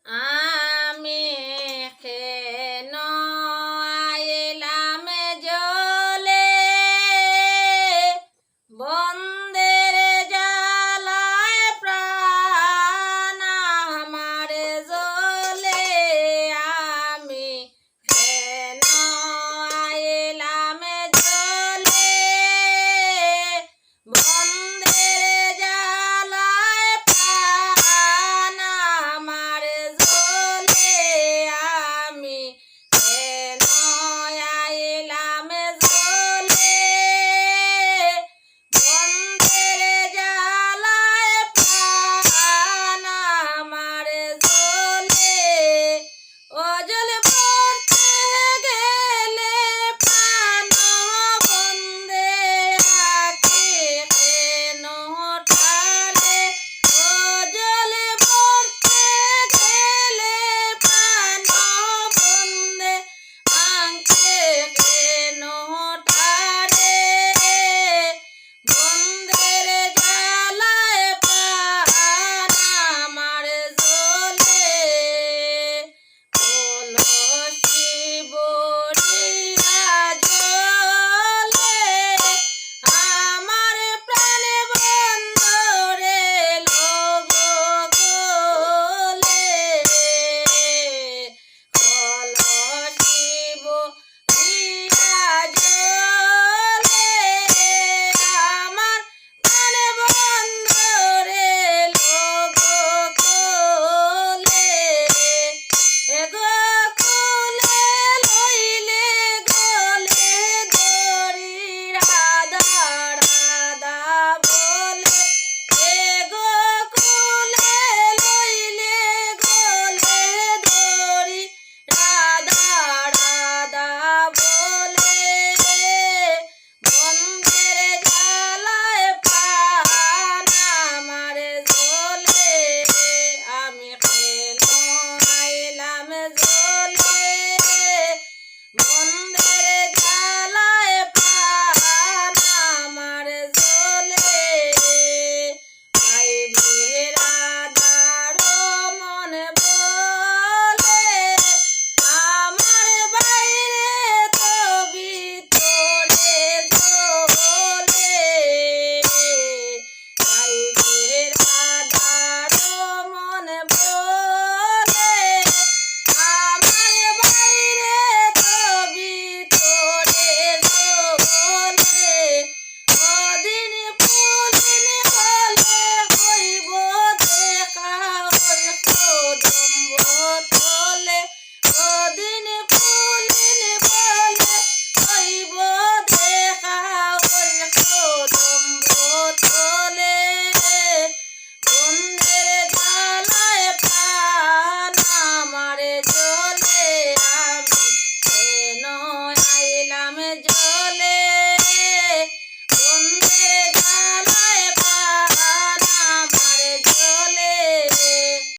আমি কেন আইলাম জলে বন্দের জ্বালায় প্রাণ আমার জ্বলে। আমি কেন আইলাম জলে বন্দের জ্বালায় প্রাণ আমার জ্বলে। আমি কেন আইলাম জলে বন্দের জ্বালায় প্রাণ আমার জ্বলে। ও জল পড়তে গেলে প্রাণ বন্দে আঁখি কেন টানে। ও জল পড়তে গেলে প্রাণ বন্দে আঁখি কেন টানে। বন্দের জ্বালায় প্রাণ আমার জ্বলে। কলসি বড়িয়া জ্বলে আমার প্রাণ বন্ধরে লগো কোলে। কলসি বড়িয়া জ্বলে আমার প্রাণ বন্ধরে লগো কোলে। এগো কোলে লইলে গলে দড়ি রাধা রাধা বলে। এগো কোলে লইলে গলে দড়ি রাধা রাধা বলে। বন্দের জ্বালায় প্রাণ আমার জ্বলে। আমি কেন আইলাম জলে বন্দের জ্বালায় প্রাণ আমার জ্বলে। আইবে রাধার মন বলে আমার বাইরে তো ভিতরে জ্বলে। আইবে রাধার মন বলে আমার বাইরে তো ভিতরে জ্বলে। অদিন পুদিন হলে হইব দেখা ওই খোদ